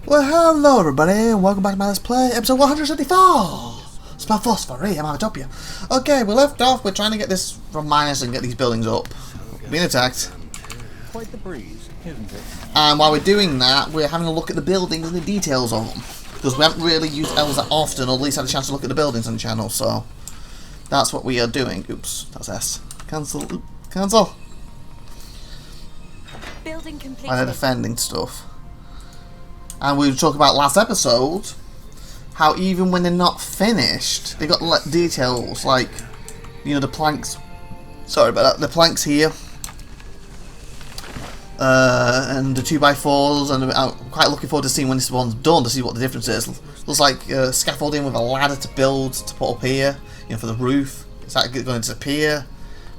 Well, hello everybody, welcome back to my Let's Play, episode 174! Spellforce for IVATOPIA. Okay, we left off, we're trying to get this from minus and get these buildings up. We're being attacked. Quite the breeze, isn't it? And while we're doing that, we're having a look at the buildings and the details of them. Because we haven't really used elves that often, or at least had a chance to look at the buildings on the channel, so... that's what we are doing. Oops, that's S. Cancel. Oop, cancel! Building completed. And they're defending stuff. And we were talking about last episode how even when they're not finished, they got details like, you know, the planks. Sorry about that. The planks here, and the 2x4s, and I'm quite looking forward to seeing when this one's done to see what the difference is. Looks like scaffolding with a ladder to build to put up here, you know, for the roof. Is that going to disappear?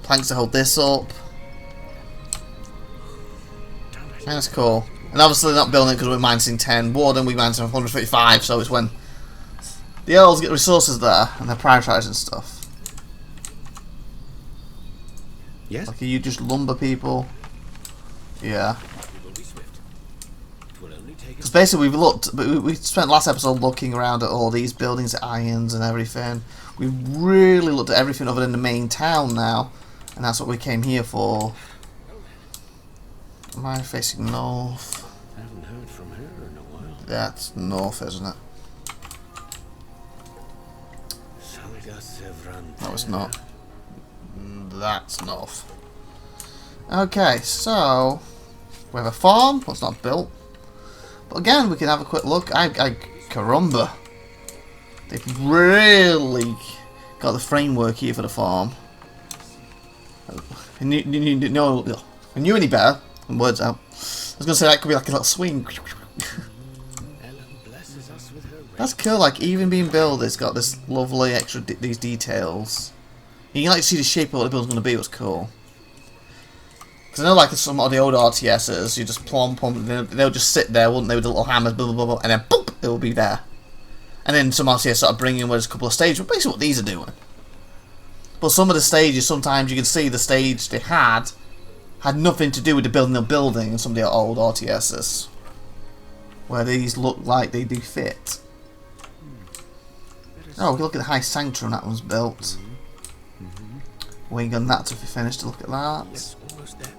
Planks to hold this up. That's cool. And obviously not building it because we're minusing 10. Warden we minus 135, so it's when the elves get resources there and they're prioritising stuff. Yes. Like, you just lumber people. Yeah. Because basically we've looked, but we spent last episode looking around at all these buildings, irons and everything. We really looked at everything other than the main town now, and that's what we came here for. Am I facing north? I haven't heard from her in a while. That's north, isn't it? No, it's not. That's north. Okay, so we have a farm. Well, it's not built, but again, we can have a quick look. Caramba, they've really got the framework here for the farm. I knew any better. Words out. I was gonna say that could be like a little swing. That's cool. Like, even being built, it's got this lovely extra these details. You can like see the shape of what the build's gonna be. What's cool. Because I know, like some of the old RTSs, you just plump, they'll just sit there, wouldn't they, with the little hammers, blah blah blah, blah, and then boop, it will be there. And then some RTS sort of bring in where there's a couple of stages, but basically what these are doing. But some of the stages, sometimes you can see the stage they had nothing to do with the building they're building in some of the old RTSs. Where these look like they do fit. Oh, we can look at the high sanctuary that one's built. Waiting on that to be finished to look at that. Yes, almost there.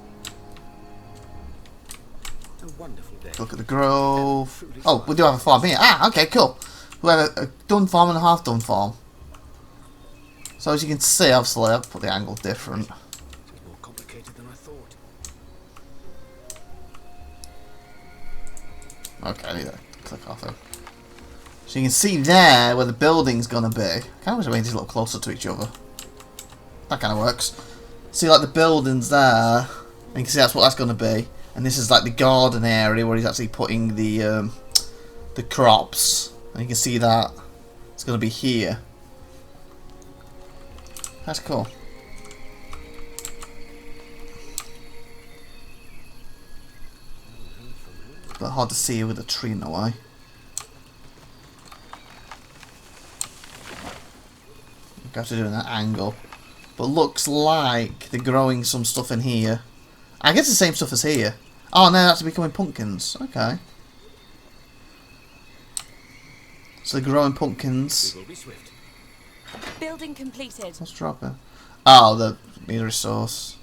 A wonderful day. Look at the grove. Oh, we do have a farm here. Ah, okay, cool. We have a done farm and a half done farm. So as you can see, obviously I've put the angle different. Okay, I need to click off it. So you can see there where the building's gonna be. I kind of wish I made these a little closer to each other. That kind of works. See, like the building's there, and you can see that's what that's gonna be. And this is like the garden area where he's actually putting the crops. And you can see that it's gonna be here. That's cool. But hard to see with a tree in the way. You have to do it in that angle. But looks like they're growing some stuff in here. I guess the same stuff as here. Oh, now that's becoming pumpkins. Okay. So they're growing pumpkins. Building completed. Let's drop it. Oh, the meter resource.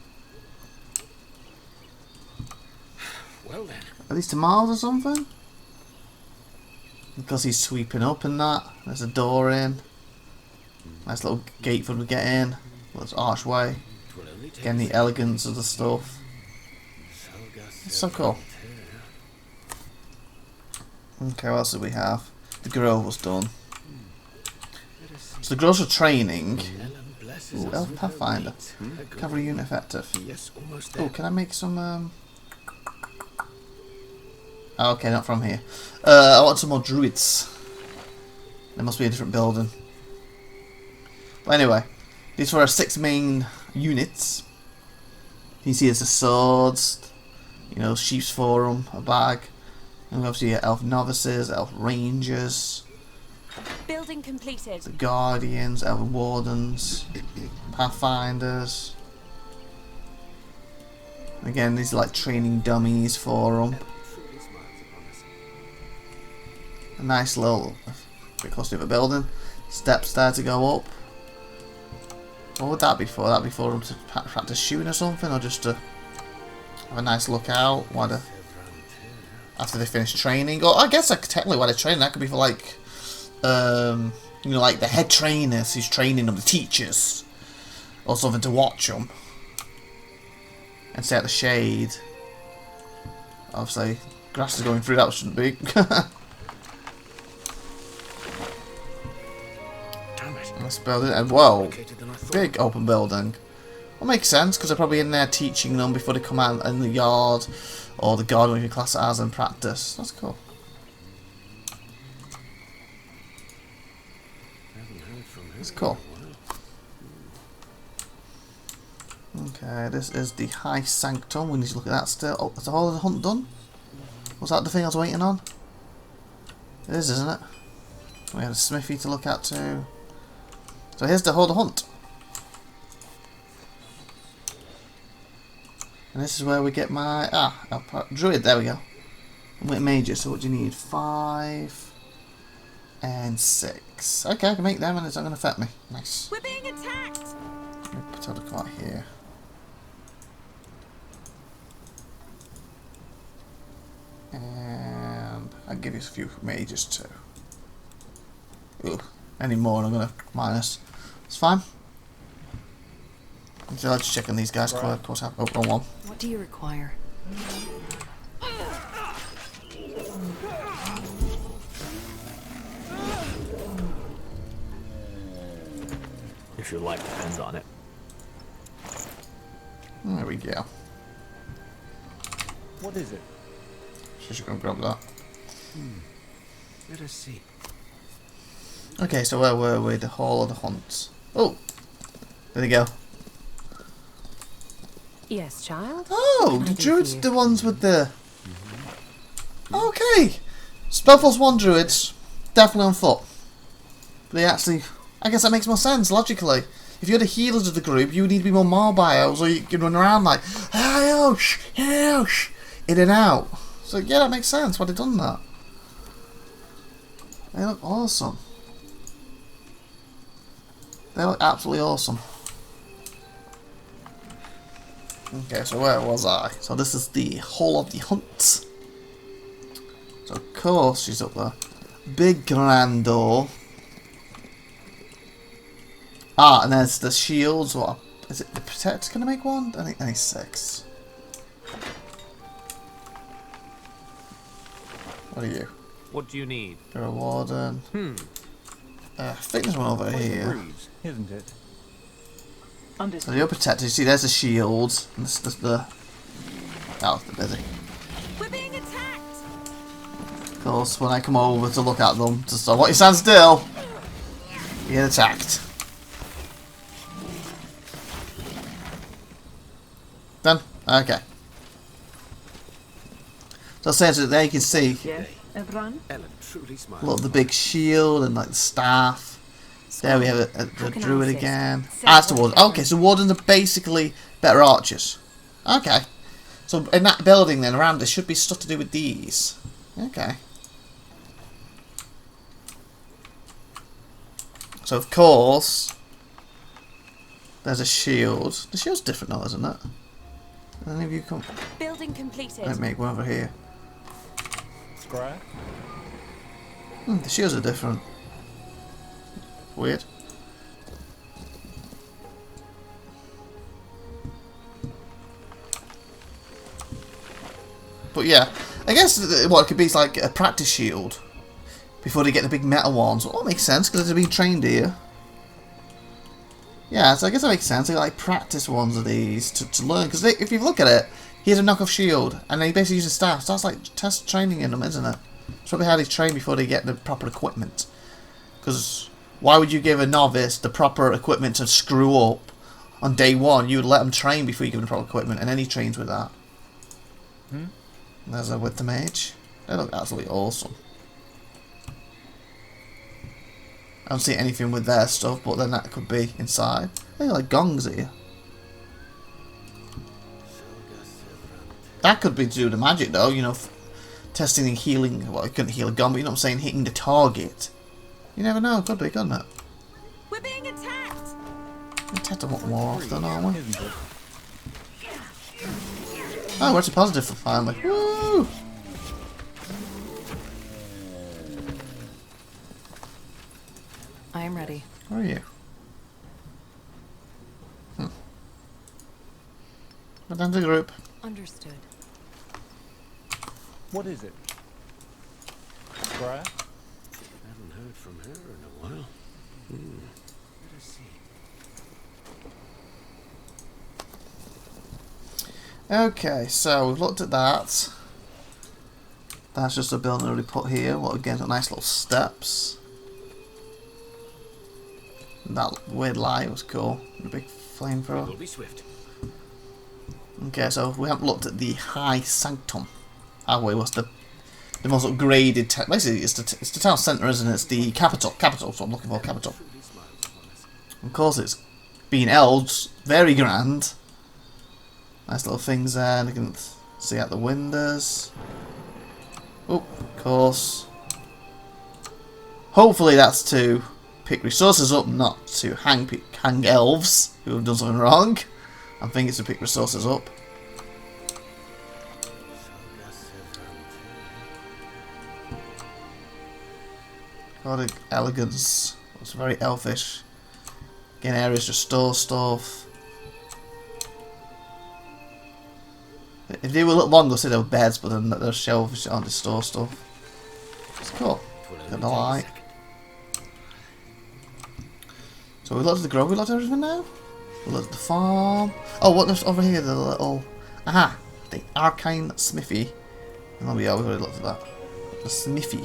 Well then. Are these tomatoes or something? Because he's sweeping up and that. There's a door in. Nice little gate for them to get in. Little archway. Getting the elegance of the stuff. It's so cool. Okay, what else do we have? The grove was done. So the groves are training. Ooh, Elf Pathfinder. Cavalry unit effective. Oh, can I make some Oh, okay, not from here. I want some more druids. There must be a different building. But anyway, these were our 6 main units. You see there's the swords, you know, sheep's forum, a bag. And obviously elf novices, elf rangers. Building completed. The guardians, elf wardens, pathfinders. Again, these are like training dummies for them. A nice little bit close to the building. Steps there to go up. What would that be for? That be for them to practice shooting or something, or just to have a nice look out? After they finish training, or I guess like, technically while they're training, that could be for like, you know, like the head trainers who's training them, the teachers, or something to watch them and stay at the shade. Obviously, grass is going through that, shouldn't be. This building, and whoa, big open building. Well, makes sense because they're probably in there teaching them before they come out in the yard or the garden, if you class it as, and practice. That's cool. That's cool. Okay, this is the High Sanctum. We need to look at that still. Oh, is the whole of the hunt done? Was that the thing I was waiting on? It is, isn't it? We had a smithy to look at too. So here's the whole of the hunt. And this is where we get my druid. There we go. With major. So what do you need? 5 and 6. Okay, I can make them, and it's not going to affect me. Nice. We're being attacked. Let me put a cart here. And I'll give you a few mages too. Ooh, any more and I'm going to minus. It's fine. So I'll just check on these guys. Right. Of course, oh, wrong one. What do you require? If your life depends on it. There we go. What is it? Just gonna grab that. Let us see. Okay, so where were we? The Hall of the Hunt. Oh, there you go. Yes, child. Oh, the druids, the ones with the. Okay, Spellforce 1 druids, definitely on foot. They actually, I guess that makes more sense logically. If you're the healers of the group, you need to be more mobile, so you can run around like, helsh, in and out. So yeah, that makes sense why they've done that. They look awesome. They look absolutely awesome. Okay, so where was I? So this is the Hall of the Hunt. So of course she's up there. Big grand door. Ah, and there's the shields. What is it? The protector's gonna make one? I think 6. What are you? What do you need? You're a warden. I think there's one over here. Breeze, isn't it? So you're protected. You see, there's the shield. And this is the. Oh, they're busy. We're being attacked. Of course, when I come over to look at them, just so what you stand still, you get attacked. Done. Okay. So essentially, there you can see. Ellen truly smiles. Look, the big shield and like the staff. There we have the druid again. Say That's the what warden. Okay, so wardens are basically better archers. Okay. So in that building then around there should be stuff to do with these. Okay. So of course there's a shield. The shield's different now, isn't it? Any of you come? Building completed. Let me make one over here. Scrap? The shields are different. Weird. But yeah, I guess what it could be is like a practice shield before they get the big metal ones. Well, that makes sense because they've been trained here. Yeah, so I guess that makes sense. They got like practice ones of these to learn. Because if you look at it, he has a knockoff shield and they basically use a staff. So that's like test training in them, isn't it? It's probably how they train before they get the proper equipment. Because why would you give a novice the proper equipment to screw up on day one? You would let them train before you give them the proper equipment, and then he trains with that. There's a with the mage. They look absolutely awesome. I don't see anything with their stuff, but then that could be inside. They got like gongs here. That could be to do the magic though, you know. testing and healing. Well, it couldn't heal a gun, but you know what I'm saying, hitting the target. You never know, could be, couldn't it? We're being attacked. We tend to want more often, aren't we? Isn't it? Oh, we're actually positive for finally. Woo! I am ready. Where are you? We're down to the group. Understood. What is it? Scrap? Haven't heard from her in a while. Let us see. Okay, so we've looked at that. That's just a building already put here. Well, again, nice little steps. That weird light was cool. The big flamethrower. We'll be swift. Okay, so we haven't looked at the High Sanctum. Have we? What's the most upgraded? Basically, it's the town centre, isn't it? It's the capital. Capital. So I'm looking for capital. Truly smiles upon us. Of course, it's being elves. Very grand. Nice little things there. You can see out the windows. Oh, of course. Hopefully, that's to pick resources up, not to hang elves who have done something wrong. I think it's to pick resources up. God of elegance. It's very elfish. Again, areas to store stuff. If they were a little longer, say they were beds, but then they're shelves on to store stuff. It's cool. Got the light. So we looked at the grove, we looked at everything now? We looked at the farm. Oh, what's over here? The little... Aha! The arcane smithy. Oh yeah, we've already looked at that. The smithy.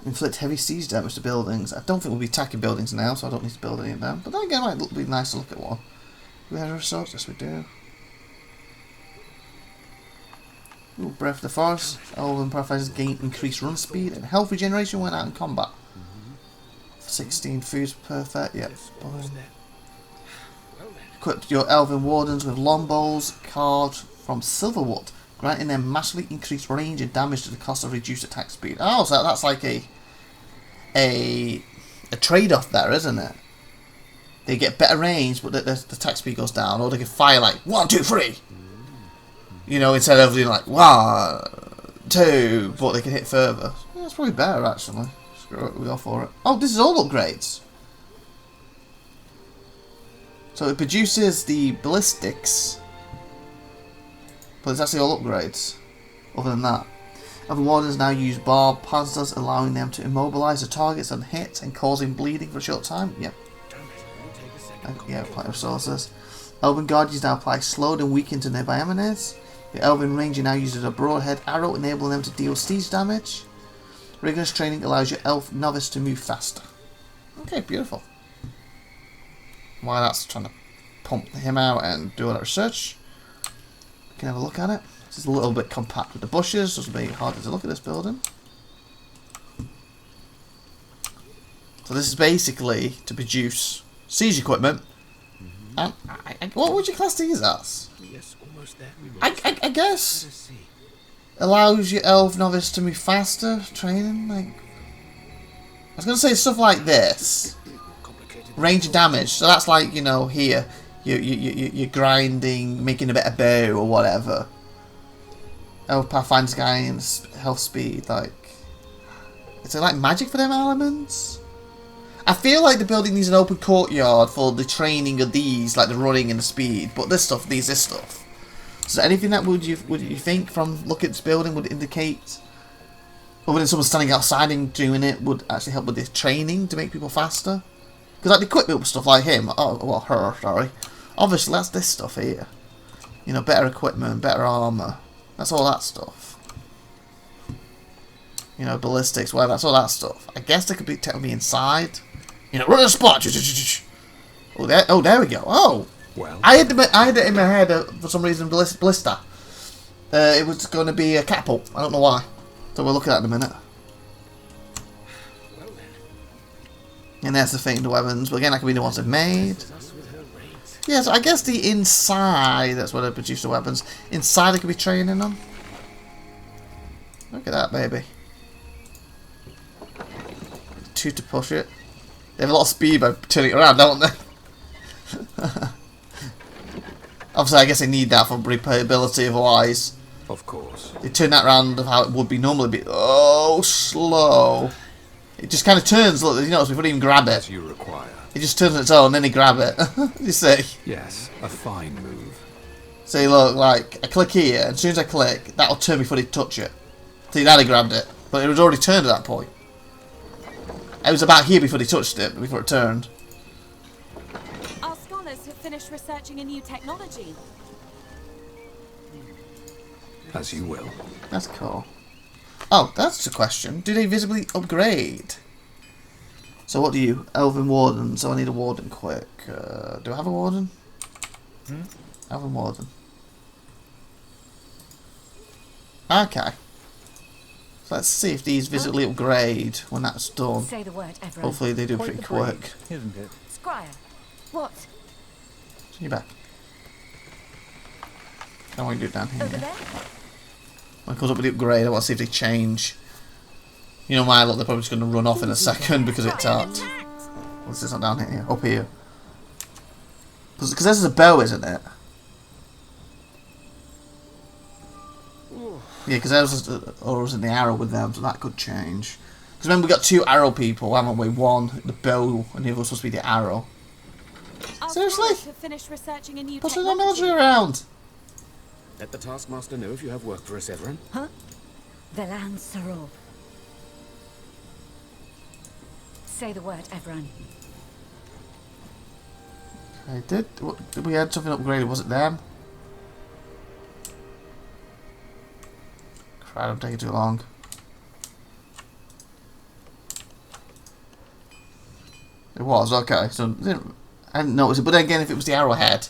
Inflict heavy siege damage to buildings. I don't think we'll be attacking buildings now, so I don't need to build any of them. But then again, it might be nice to look at one. Do we have a resource? Yes, we do. Ooh, Breath of the Forest. Elven Paraphysers gain increased run speed and health regeneration when out in combat. 16 foods perfect, yep. Equip your Elven Wardens with Longbows carved from Silverwood, granting them massively increased range and damage to the cost of reduced attack speed. Oh, so that's like a trade-off there, isn't it? They get better range, but the attack speed goes down, or they can fire like 1, 2, 3. You know, instead of doing like 1, 2, but they can hit further. Yeah, that's probably better actually. Screw it, we go for it. Oh, this is all upgrades. So it produces the ballistics, but it's actually all upgrades. Other than that, other wardens now use barbed panzers, allowing them to immobilize the targets on hit and causing bleeding for a short time. Yep. Yeah, apply resources. Elven Guardians now apply slowed and weakened to nearby enemies. The Elven Ranger now uses a broadhead arrow, enabling them to deal siege damage. Rigorous training allows your Elf Novice to move faster. Okay, beautiful. While that's trying to pump him out and do all that research, we can have a look at it. This is a little bit compact with the bushes, so it's making it harder to look at this building. So this is basically to produce siege equipment. And what would you class these as? Yes, almost there. I guess Let us see. allows your Elf Novice to move faster. Training, like I was gonna say stuff like this. Complicated. Range and damage. So that's like, you know, here you're grinding, making a better bow or whatever. Elf Pathfinder's gains health speed. Like, is it like magic for them elements? I feel like the building needs an open courtyard for the training of these, like the running and the speed. But this stuff needs this stuff. So anything that would you think from looking at this building would indicate, other than someone standing outside and doing it, would actually help with the training to make people faster? Because like the equipment stuff, like him, her, sorry. Obviously that's this stuff here. You know, better equipment, better armor. That's all that stuff. You know, ballistics, whatever. That's all that stuff. I guess they could be technically inside. You know, run a spot. Oh, there we go. Oh, Well, I had it in my head for some reason. Blister. It was going to be a catapult. I don't know why. So we'll look at that in a minute. well then. And there's the thing, the weapons. But again, that could be the ones they've made. Us with her raids. Yeah, so I guess the inside, that's where they produce the weapons. Inside they could be training them. Look at that, baby. 2 to push it. They have a lot of speed by turning it around, don't they? Obviously, I guess they need that for replayability, otherwise Of course. they turn that round of how it would be normally. Slow. It just kind of turns, look, you notice, before they even grab As it. you require. It just turns on its own, and then they grab it. You see? Yes, a fine move. See, look, like, I click here, and as soon as I click, that'll turn before they touch it. See, now they grabbed it. But it was already turned at that point. It was about here before they touched it, before it turned. Our scholars have finished researching a new technology. As you will. That's cool. Oh, that's the question. Do they visibly upgrade? So what do you... Elven Warden. So I need a Warden quick. Do I have a Warden? Elven Warden. Okay. So let's see if these visibly upgrade when that's done. Say the word, everyone. Hopefully they do Quite pretty the quick. breeze, isn't it? Scryer. What? You back. I want to do it down here. Over there? When it comes up with the upgrade, I want to see if they change. You know my look, they're probably just going to run off in a second because it's tapped. What's this not down here? Up here. Because this is a bow, isn't it? Yeah, because or was it the arrow with them, so that could change. Because remember, we got 2 arrow people, haven't we? One, the bow, and the other was supposed to be the arrow. Our Seriously? scholars have finished researching a new Pushing the technology. military around. Let the taskmaster know if you have work for us, everyone. Huh? Velan Sarov. Say the word, everyone. Okay, did we had something upgraded? Was it them? Crap, I'm taking too long. It was, okay. So I didn't notice it, but then again, if it was the arrowhead.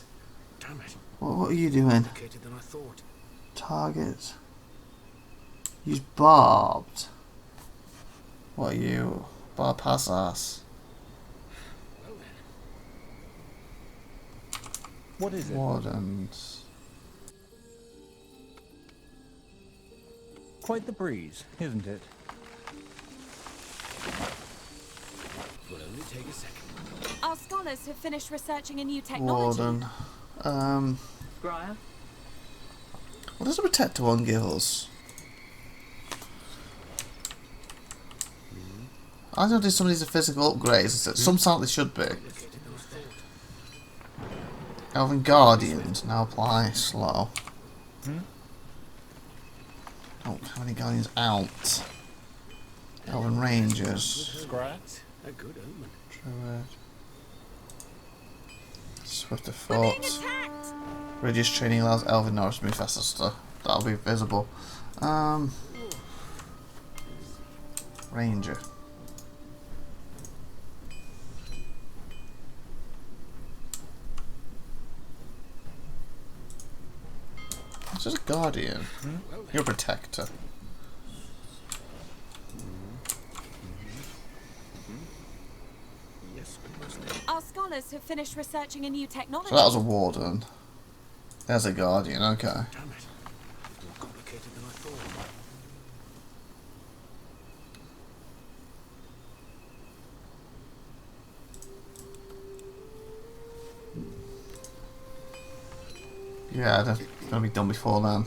Damn it. What are you doing? Complicated than I thought. Target. Use barbed. What are you? Barb Passas. Well then. What is it? Wardens. Quite the breeze, isn't it? Will only take a second. Our scholars have finished researching a new technology. Warden. Scryer. What does a protector one give us? I don't know if some of these are physical upgrades. Some sound they should be. Elven Guardians now apply slow. Don't have any Guardians out. Elven Rangers. Scryer? A good omen. Druid. Swift of We're being Foot. attacked! Religious training allows Elven Norris to move faster, so that'll be visible. Ranger. It's just a Guardian. You're a Protector. Yes, we must. Our scholars have finished researching a new technology. So that was a Warden. There's a Guardian, okay. Damn it. More complicated than I thought. Yeah, that's gonna be done before then.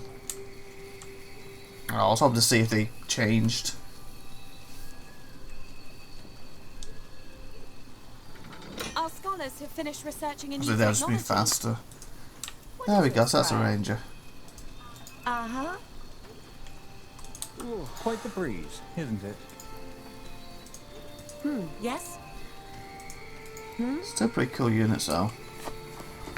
I was hoping to see if they changed. Our scholars have finished researching a new So they'll just be technology. faster. What There is we it, go, so that's a Scryer? Ranger. Uh-huh. Quite the breeze, isn't it? Yes? Still pretty cool units though.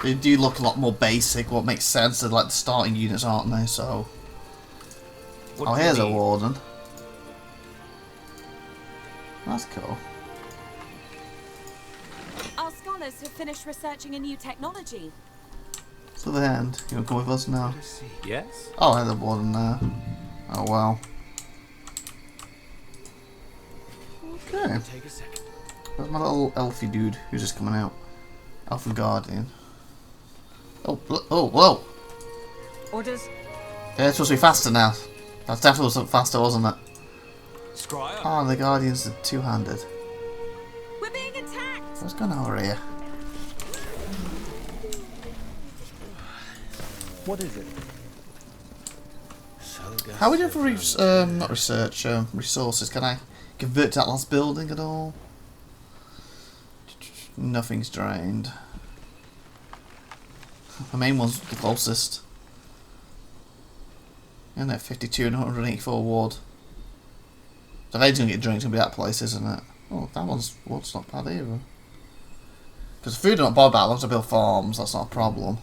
They do look a lot more basic, what makes sense. They're like the starting units, aren't they? So. What Oh, do you here's a need? Warden. That's cool. Our scholars have finished researching a new technology. To the end. You wanna come with us now? Let's see. Yes? Oh, there's a Warden there. Oh wow. Okay. Take a second. There's my little elfy dude who's just coming out. Elfin Guardian. Oh, whoa. Orders? Yeah, it's supposed to be faster now. That's definitely something faster, wasn't it? Scryer. Oh, the Guardians are two-handed. We're being attacked! What's going on over here? What is it? How are we doing for not research, resources? Can I convert to that last building at all? Nothing's drained. The main one's the closest. Isn't it? 52 and 184 ward. So if anything's going to get drained, it's going to be that place, isn't it? Oh, that one's not bad either. Because food I'm not bothered about, as long as I build farms, that's not a problem.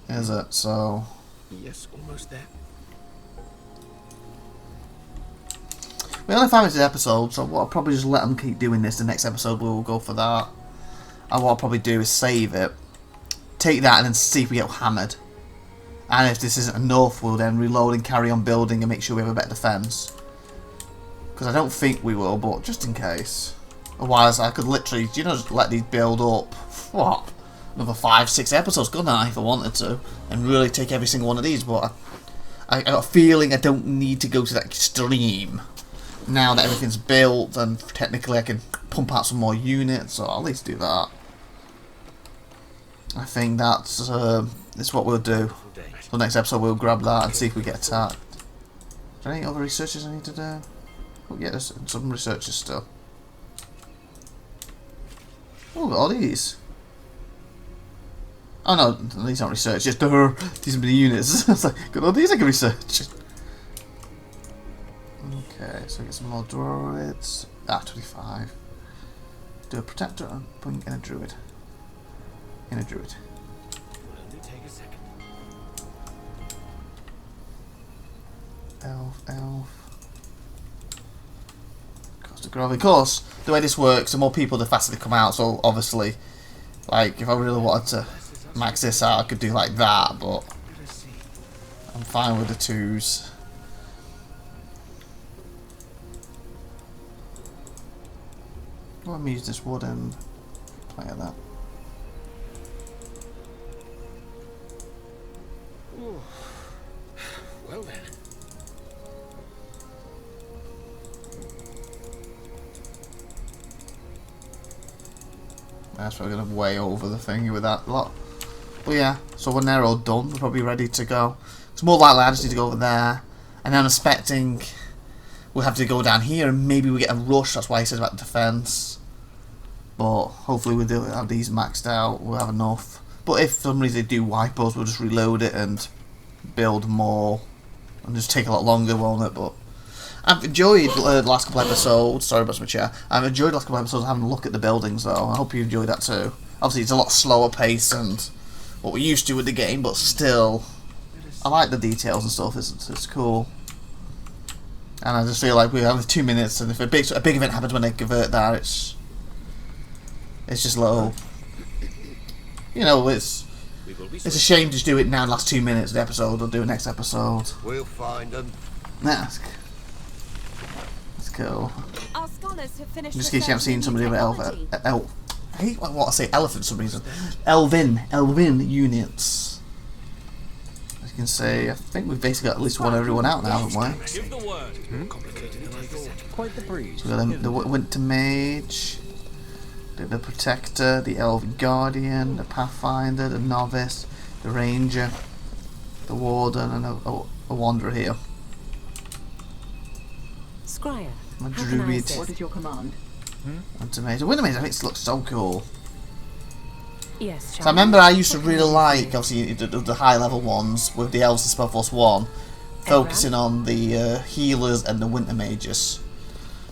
Is it? So... Yes, almost there. We only 5 minutes of the episode, so what I'll probably just let them keep doing this. The next episode we'll go for that. And what I'll probably do is save it, take that, and then see if we get hammered. And if this isn't enough, we'll then reload and carry on building and make sure we have a better defence. Because I don't think we will, but just in case. Otherwise, I could literally, you know, just let these build up. What? Another 5-6 episodes, couldn't I, if I wanted to, and really take every single one of these. But I got a feeling I don't need to go to that extreme. Now that everything's built, and technically I can pump out some more units, so I'll at least do that. I think that's what we'll do. So next episode we'll grab that and see if we get attacked. Is there any other researches I need to do? Oh yeah, there's some researches still. Oh, all these. Oh no, these aren't research, just these are the units. It's like, good, all these I can research. Okay, so get some more druids. 25. Do a protector and bring in a druid. In a druid. Will only take a second. Elf. Cost of growth. Of course, the way this works, the more people, the faster they come out. So obviously, like if I really wanted to max this out, I could do like that. But I'm fine with the 2s. Let me use this wood and play at that. Ooh. Well then. That's probably going to way over the thingy with that lot. But yeah, so when they're all done, we're probably ready to go. It's more likely I just need to go over there. And then I'm expecting we'll have to go down here and maybe we get a rush. That's why he says about the defence. But hopefully we'll have these maxed out. We'll have enough. But if for some reason they do wipe us, we'll just reload it and build more. And just take a lot longer, won't it? But I've enjoyed the last couple episodes. Sorry about my chair. I've enjoyed the last couple episodes having a look at the buildings though. I hope you enjoyed that too. Obviously it's a lot slower pace and what we're used to with the game, but still I like the details and stuff. It's cool. And I just feel like we have 2 minutes, and if a big event happens when they convert that, it's just a little, you know, it's a shame to just do it now. Last 2 minutes of the episode, or do it next episode. We'll find them. That's cool. Our scholars have finished Just in case you haven't seen some of the other technology. I hate what I say elephant for some reason. Elven units. As you can see, I think we've basically got at least one everyone out now, haven't we? Give the word. Complicated than I thought. Quite the breeze. So we got the Winter Mage, the Protector, the Elven Guardian, the Pathfinder, the Novice, the Ranger, the Warden, and a Wanderer here. Scryer. My How can I Druid. assist? What is your command? Winter Mage. The Winter Mage, I think it looks so cool. Yes, So I remember I used to really like, obviously, the high level ones with the Elves and Spellforce 1, focusing on the healers and the Winter Mages.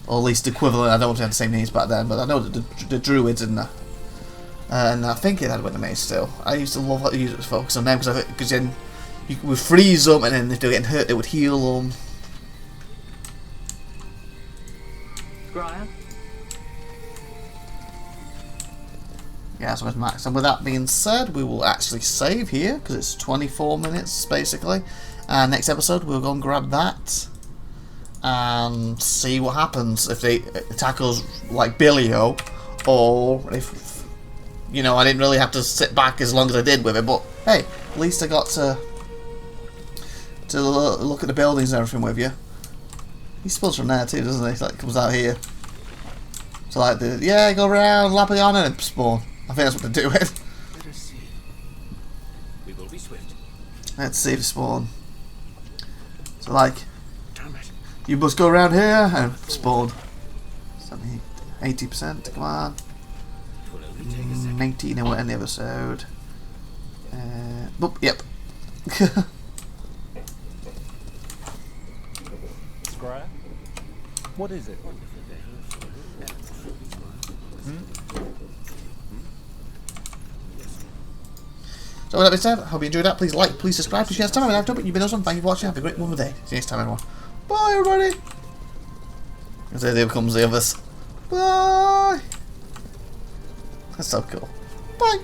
Or at least the equivalent. I don't know if they had the same names back then, but I know the Druids and I think it had Winter Mage still. I used to love how to focus on them because then you would freeze them, and then if they were getting hurt, it would heal them. Scryer? Yeah, so it's max. And with that being said, we will actually save here because it's 24 minutes basically. And next episode, we'll go and grab that and see what happens if they attack us like Billio, or if you know, I didn't really have to sit back as long as I did with it. But hey, at least I got to look at the buildings and everything with you. He spawns from there too, doesn't he? Like, comes out here. So like, yeah, go around, lap it on, and spawn. I think that's what they're doing. Let us see. We will be swift. Let's see if spawn. So like, Damn it. you must go around here and spawn. 80%, come on. It will only take a second. 19 and we'll end the episode. Boop, yep. Scryer? What is it? So with that being said, I hope you enjoyed that. Please like, please subscribe, please share. Time I've done it. You've been awesome. Thank you for watching. Have a great one day. See you next time, everyone. Bye, everybody. And so there comes the others. Bye. That's so cool. Bye.